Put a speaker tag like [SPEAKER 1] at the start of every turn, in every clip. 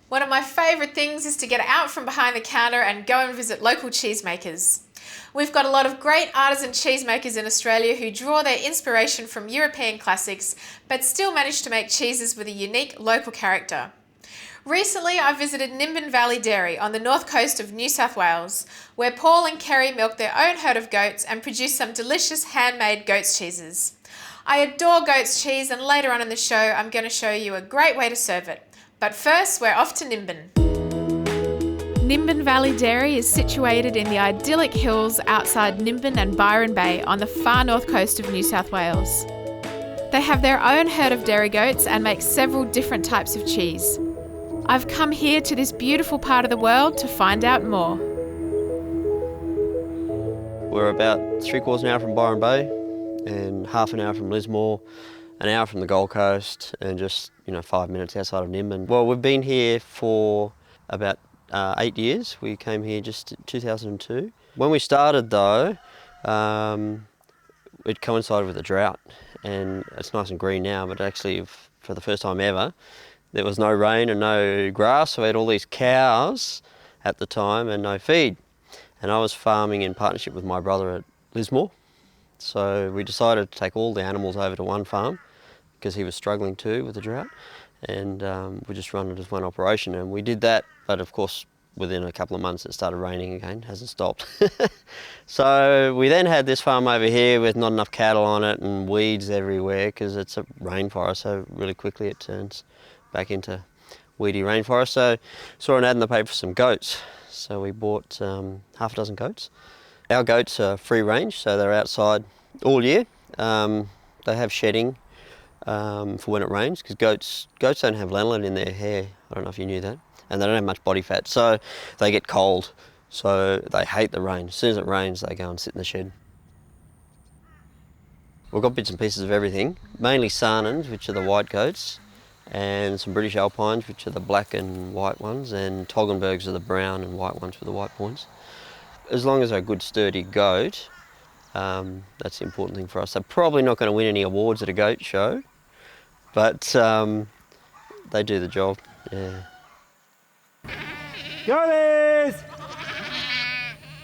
[SPEAKER 1] One of my favourite things is to get out from behind the counter and go and visit local cheesemakers. We've got a lot of great artisan cheesemakers in Australia who draw their inspiration from European classics, but still manage to make cheeses with a unique local character. Recently, I visited Nimbin Valley Dairy on the north coast of New South Wales, where Paul and Kerry milk their own herd of goats and produce some delicious handmade goat's cheeses. I adore goat's cheese, and later on in the show, I'm going to show you a great way to serve it. But first, we're off to Nimbin. Nimbin Valley Dairy is situated in the idyllic hills outside Nimbin and Byron Bay on the far north coast of New South Wales. They have their own herd of dairy goats and make several different types of cheese. I've come here to this beautiful part of the world to find out more.
[SPEAKER 2] We're about 3/4 an hour from Byron Bay and half an hour from Lismore, an hour from the Gold Coast, and just 5 minutes outside of Nimbin. Well, we've been here for about 8 years. We came here just in 2002. When we started though, it coincided with a drought, and it's nice and green now, but actually for the first time ever, there was no rain and no grass, so we had all these cows at the time and no feed. And I was farming in partnership with my brother at Lismore, so we decided to take all the animals over to one farm because he was struggling too with the drought, and we just run it as one operation, and we did that. But of course, within a couple of months it started raining again, hasn't stopped. So we then had this farm over here with not enough cattle on it and weeds everywhere because it's a rainforest, so really quickly it turns back into weedy rainforest. So saw an ad in the paper for some goats, so we bought half a dozen goats. Our goats are free range, so they're outside all year. They have shedding for when it rains, because goats don't have lanolin in their hair. I don't know if you knew that. And they don't have much body fat, so they get cold, so they hate the rain. As soon as it rains, they go and sit in the shed. We've got bits and pieces of everything, mainly Sarnans, which are the white goats, and some British Alpines, which are the black and white ones, and Toggenburgs are the brown and white ones with the white points. As long as they're a good sturdy goat, that's the important thing for us. They're probably not going to win any awards at a goat show, but they do the job, yeah.
[SPEAKER 3] Goaties!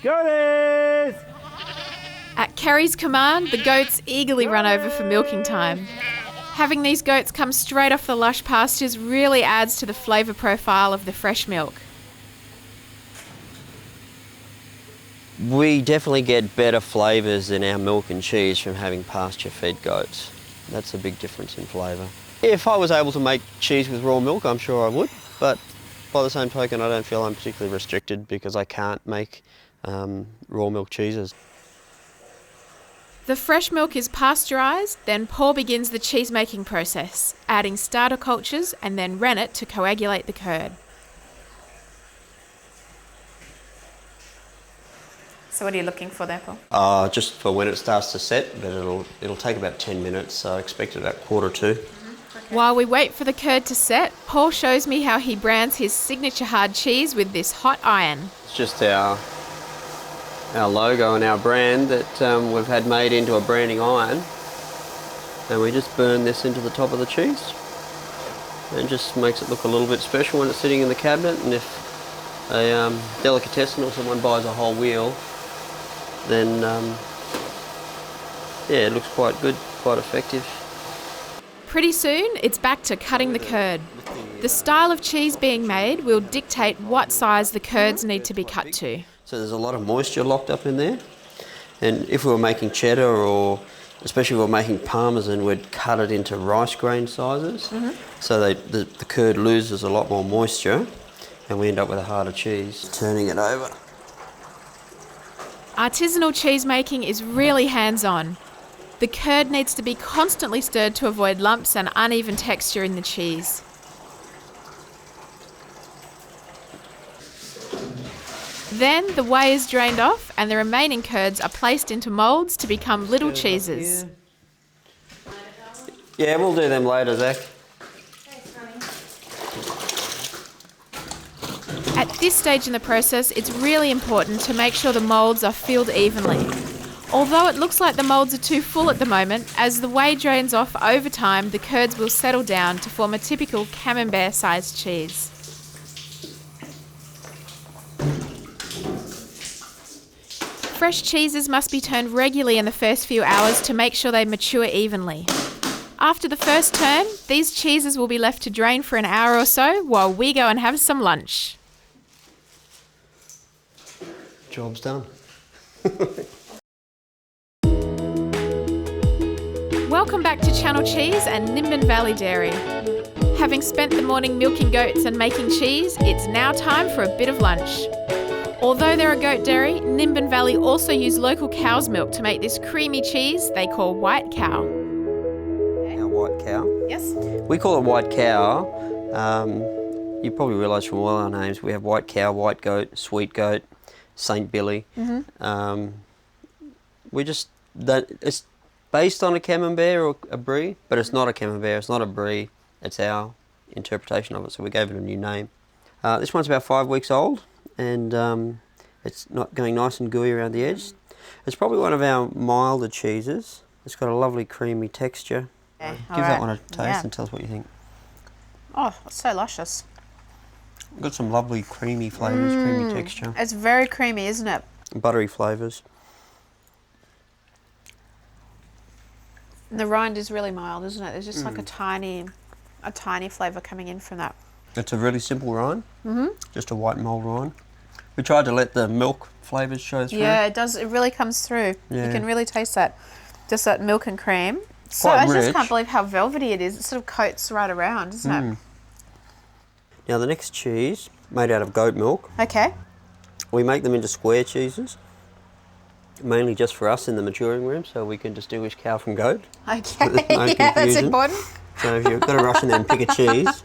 [SPEAKER 3] Goaties!
[SPEAKER 1] At Kerry's command, the goats eagerly run over for milking time. Having these goats come straight off the lush pastures really adds to the flavour profile of the fresh milk.
[SPEAKER 2] We definitely get better flavours in our milk and cheese from having pasture-fed goats. That's a big difference in flavour. If I was able to make cheese with raw milk, I'm sure I would, but by the same token, I don't feel I'm particularly restricted because I can't make raw milk cheeses.
[SPEAKER 1] The fresh milk is pasteurised, then Paul begins the cheese making process, adding starter cultures and then rennet to coagulate the curd. So what are you looking for there, Paul?
[SPEAKER 2] Just for when it starts to set, but it'll take about 10 minutes, so I expect it about 1:45.
[SPEAKER 1] Okay. While we wait for the curd to set, Paul shows me how he brands his signature hard cheese with this hot iron.
[SPEAKER 2] It's just our logo and our brand that we've had made into a branding iron, and we just burn this into the top of the cheese, and it just makes it look a little bit special when it's sitting in the cabinet. And if a delicatessen or someone buys a whole wheel, then yeah, it looks quite good, quite effective.
[SPEAKER 1] Pretty soon, it's back to cutting the curd. The style of cheese being made will dictate what size the curds need to be cut to.
[SPEAKER 2] So there's a lot of moisture locked up in there, and if we were making cheddar, or especially if we were making parmesan, we'd cut it into rice grain sizes, so the curd loses a lot more moisture and we end up with a harder cheese. Turning it over.
[SPEAKER 1] Artisanal cheese making is really hands-on. The curd needs to be constantly stirred to avoid lumps and uneven texture in the cheese. Then the whey is drained off and the remaining curds are placed into moulds to become little cheeses.
[SPEAKER 2] Yeah, we'll do them later, Zach.
[SPEAKER 1] At this stage in the process, it's really important to make sure the moulds are filled evenly. Although it looks like the moulds are too full at the moment, as the whey drains off over time, the curds will settle down to form a typical camembert-sized cheese. Fresh cheeses must be turned regularly in the first few hours to make sure they mature evenly. After the first turn, these cheeses will be left to drain for an hour or so while we go and have some lunch.
[SPEAKER 2] Job's done.
[SPEAKER 1] Welcome back to Channel Cheese and Nimbin Valley Dairy. Having spent the morning milking goats and making cheese, it's now time for a bit of lunch. Although they're a goat dairy, Nimbin Valley also use local cow's milk to make this creamy cheese they call white cow.
[SPEAKER 2] Our white cow.
[SPEAKER 1] Yes.
[SPEAKER 2] We call it white cow. You probably realise from all our names, we have white cow, white goat, sweet goat, St. Billy. It's based on a camembert or a brie, but it's not a camembert, it's not a brie, it's our interpretation of it, so we gave it a new name. This one's about 5 weeks old, and it's not going nice and gooey around the edge. It's probably one of our milder cheeses. It's got a lovely creamy texture.
[SPEAKER 1] Okay.
[SPEAKER 2] Give that one a taste and tell us what you think.
[SPEAKER 1] Oh, it's so luscious.
[SPEAKER 2] Got some lovely creamy flavours, creamy texture.
[SPEAKER 1] It's very creamy, isn't it?
[SPEAKER 2] Buttery flavours.
[SPEAKER 1] And the rind is really mild, isn't it? There's just like a tiny flavour coming in from that.
[SPEAKER 2] It's a really simple rind, just a white mulled rind. We tried to let the milk flavours show through.
[SPEAKER 1] Yeah, it does. It really comes through.
[SPEAKER 2] Yeah.
[SPEAKER 1] You can really taste that. Just that milk and cream. So
[SPEAKER 2] Quite
[SPEAKER 1] I just
[SPEAKER 2] rich.
[SPEAKER 1] can't believe how velvety it is. It sort of coats right around, doesn't it?
[SPEAKER 2] Now the next cheese, made out of goat milk.
[SPEAKER 1] Okay.
[SPEAKER 2] We make them into square cheeses, mainly just for us in the maturing room, so we can distinguish cow from goat.
[SPEAKER 1] Okay.
[SPEAKER 2] There's no
[SPEAKER 1] Yeah, that's
[SPEAKER 2] confusion.
[SPEAKER 1] important.
[SPEAKER 2] So if you've got to rush in there and pick a cheese,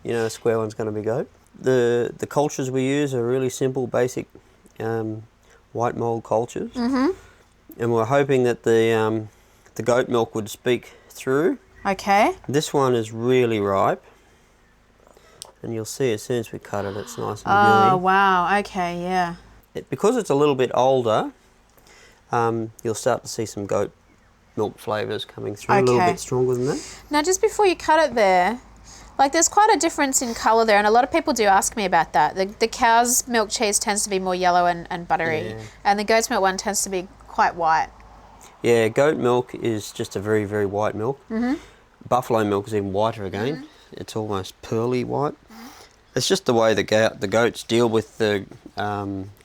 [SPEAKER 2] you know a square one's going to be goat. The cultures we use are really simple, basic white mould cultures, and we're hoping that the goat milk would speak through.
[SPEAKER 1] Okay.
[SPEAKER 2] This one is really ripe, and you'll see as soon as we cut it, it's nice and
[SPEAKER 1] Oh,
[SPEAKER 2] gooey.
[SPEAKER 1] wow. Okay, yeah.
[SPEAKER 2] Because it's a little bit older, you'll start to see some goat milk flavours coming through, a little
[SPEAKER 1] Okay.
[SPEAKER 2] bit stronger than that.
[SPEAKER 1] Now, just before you cut it there, like there's quite a difference in colour there, and a lot of people do ask me about that. The cow's milk cheese tends to be more yellow and buttery,
[SPEAKER 2] Yeah.
[SPEAKER 1] and the goat's milk one tends to be quite white.
[SPEAKER 2] Yeah, goat milk is just a very, very white milk. Buffalo milk is even whiter again. It's almost pearly white. It's just the way the goats deal with the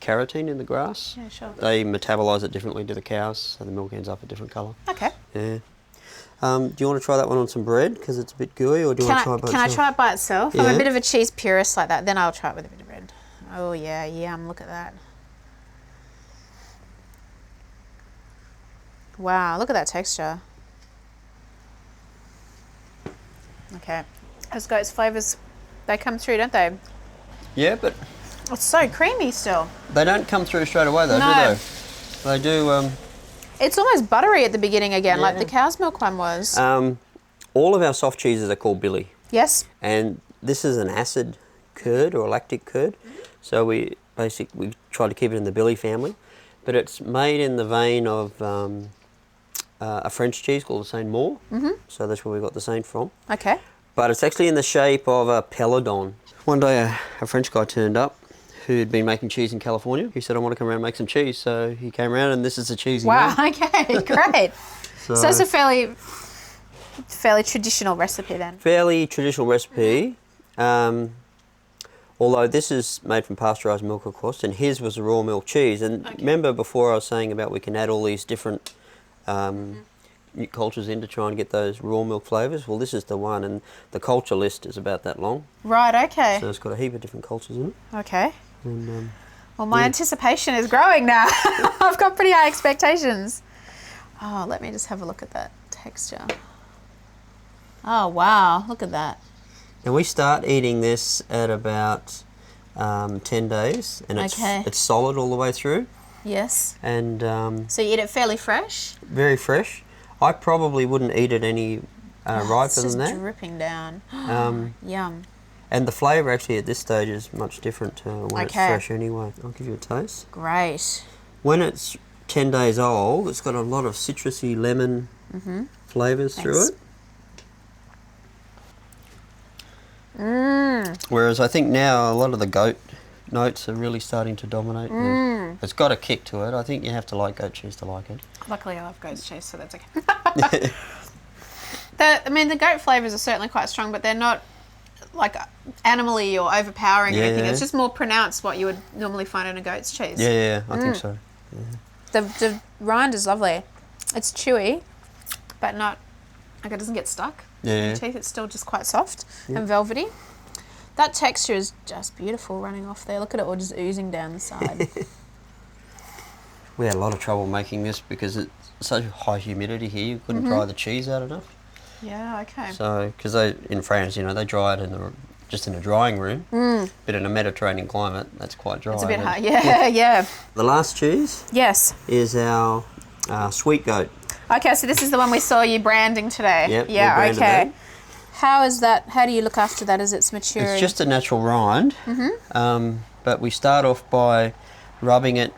[SPEAKER 2] carotene in the grass.
[SPEAKER 1] Yeah, sure.
[SPEAKER 2] They metabolise it differently to the cows, so the milk ends up a different colour.
[SPEAKER 1] Okay.
[SPEAKER 2] Yeah. Do you want to try that one on some bread because it's a bit gooey, or do you want to try it by
[SPEAKER 1] Can I
[SPEAKER 2] itself?
[SPEAKER 1] try it by itself? I'm
[SPEAKER 2] Yeah.
[SPEAKER 1] a bit of a cheese purist like that. Then I'll try it with a bit of bread. Oh yeah, yum! Look at that. Wow, look at that texture. Okay, those goat's flavours, they come through, don't they?
[SPEAKER 2] Yeah, but
[SPEAKER 1] It's so creamy still.
[SPEAKER 2] they don't come through straight away though,
[SPEAKER 1] No.
[SPEAKER 2] do they? They do.
[SPEAKER 1] It's almost buttery at the beginning again, like
[SPEAKER 2] Yeah.
[SPEAKER 1] the cow's milk one was.
[SPEAKER 2] All of our soft cheeses are called Billy,
[SPEAKER 1] Yes.
[SPEAKER 2] and this is an acid curd or a lactic curd. So we try to keep it in the Billy family, but it's made in the vein of a French cheese called the Saint Maur. So that's where we got the Saint from.
[SPEAKER 1] Okay.
[SPEAKER 2] But it's actually in the shape of a peladon. One day a French guy turned up who'd been making cheese in California. He said, I want to come around and make some cheese. So he came around and this is the cheese he
[SPEAKER 1] Wow.
[SPEAKER 2] made.
[SPEAKER 1] Okay. Great.
[SPEAKER 2] So
[SPEAKER 1] So it's a fairly traditional recipe then.
[SPEAKER 2] fairly traditional recipe. Although this is made from pasteurised milk, of course, and his was a raw milk cheese. And remember before I was saying about we can add all these different cultures in to try and get those raw milk flavours? Well, this is the one, and the culture list is about that long.
[SPEAKER 1] Right. Okay.
[SPEAKER 2] So it's got a heap of different cultures in it.
[SPEAKER 1] Okay.
[SPEAKER 2] And,
[SPEAKER 1] Well, my anticipation is growing now. I've got pretty high expectations. Oh, let me just have a look at that texture. Oh, wow. Look at that.
[SPEAKER 2] and we start eating this at about 10 days, and it's solid all the way through,
[SPEAKER 1] Yes.
[SPEAKER 2] and
[SPEAKER 1] So you eat it fairly fresh?
[SPEAKER 2] very fresh. I probably wouldn't eat it any riper
[SPEAKER 1] It's just
[SPEAKER 2] than that.
[SPEAKER 1] dripping down. Yum.
[SPEAKER 2] And the flavour actually at this stage is much different to when it's
[SPEAKER 1] Okay.
[SPEAKER 2] fresh anyway. I'll give you a taste.
[SPEAKER 1] Great.
[SPEAKER 2] When it's 10 days old, it's got a lot of citrusy lemon flavours through it. Whereas I think now a lot of the goat notes are really starting to dominate. It's got a kick to it. I think you have to like goat cheese to like it.
[SPEAKER 1] Luckily, I love goat's cheese, so that's okay. The goat flavours are certainly quite strong, but they're not like animally or overpowering or anything. It's just more pronounced what you would normally find in a goat's cheese.
[SPEAKER 2] Yeah, I think so. Yeah.
[SPEAKER 1] The rind is lovely. It's chewy, but not like it doesn't get stuck in your teeth. It's still just quite soft and velvety. That texture is just beautiful running off there. Look at it all just oozing down the side.
[SPEAKER 2] We had a lot of trouble making this because it's such high humidity here. You couldn't dry the cheese out enough.
[SPEAKER 1] Yeah, okay.
[SPEAKER 2] So, because in France, they dry it just in a drying room. But in a Mediterranean climate, that's quite dry.
[SPEAKER 1] It's a bit hard. Yeah.
[SPEAKER 2] The last cheese is our sweet goat.
[SPEAKER 1] Okay, so this is the one we saw you branding today.
[SPEAKER 2] Yep,
[SPEAKER 1] yeah,
[SPEAKER 2] we branded
[SPEAKER 1] okay.
[SPEAKER 2] that.
[SPEAKER 1] How is that? How do you look after that as it's maturing?
[SPEAKER 2] It's just a natural rind, but we start off by rubbing it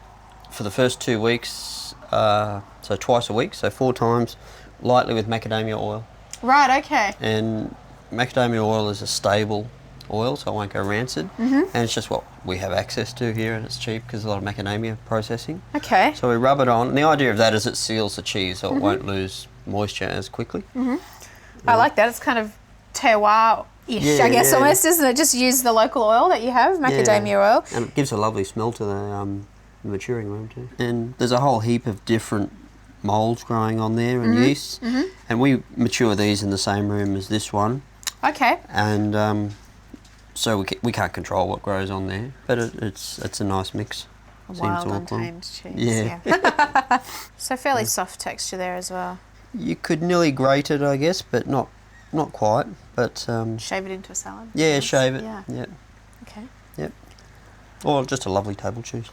[SPEAKER 2] for the first 2 weeks, so twice a week, so 4 times, lightly with macadamia oil.
[SPEAKER 1] Right, okay.
[SPEAKER 2] And macadamia oil is a stable oil, so it won't go rancid, and it's just what we have access to here, and it's cheap because a lot of macadamia processing.
[SPEAKER 1] Okay.
[SPEAKER 2] So we rub it on, and the idea of that is it seals the cheese, so it won't lose moisture as quickly.
[SPEAKER 1] I like that. It's kind of terroir-ish, I guess, almost, isn't it? Just use the local oil that you have, macadamia oil.
[SPEAKER 2] And it gives a lovely smell to the maturing room too. And there's a whole heap of different moulds growing on there and yeasts. And we mature these in the same room as this one.
[SPEAKER 1] Okay.
[SPEAKER 2] And so we can't control what grows on there, but it's a nice mix.
[SPEAKER 1] A wild, untamed cheese.
[SPEAKER 2] Yeah.
[SPEAKER 1] So fairly soft texture there as well.
[SPEAKER 2] You could nearly grate it, I guess, but not quite. But
[SPEAKER 1] shave it into a salad?
[SPEAKER 2] Yeah,
[SPEAKER 1] Yes.
[SPEAKER 2] shave it.
[SPEAKER 1] Yeah.
[SPEAKER 2] Yep.
[SPEAKER 1] Okay.
[SPEAKER 2] Yep. Or just a lovely table cheese.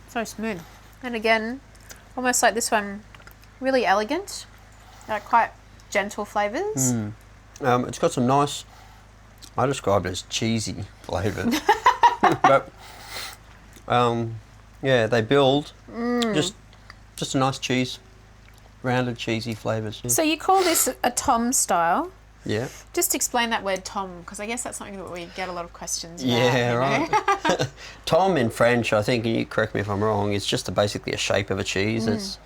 [SPEAKER 1] So smooth. And again, almost like this one, really elegant, quite gentle flavours.
[SPEAKER 2] It's got some nice, I describe it as cheesy flavour. But they build just a nice cheese, rounded cheesy flavours. Yeah.
[SPEAKER 1] So you call this a Tom style.
[SPEAKER 2] Yeah.
[SPEAKER 1] Just explain that word Tom, because I guess that's something that we get a lot of questions about.
[SPEAKER 2] Yeah, right. Tom in French, I think, and you correct me if I'm wrong, is just basically a shape of a cheese. It's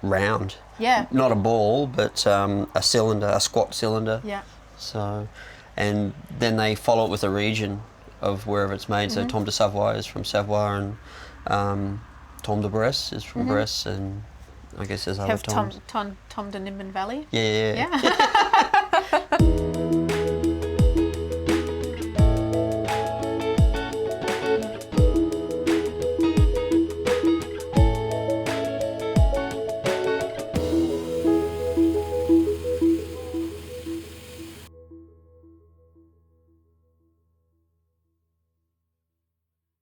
[SPEAKER 2] round.
[SPEAKER 1] Yeah.
[SPEAKER 2] Not a ball, but a cylinder, a squat cylinder.
[SPEAKER 1] Yeah.
[SPEAKER 2] So, and then they follow it with a region of wherever it's made. So Tom de Savoie is from Savoie, and Tom de Bresse is from Bresse, and I guess there's other
[SPEAKER 1] Have
[SPEAKER 2] Toms.
[SPEAKER 1] Tom de Nimbin Valley.
[SPEAKER 2] Yeah.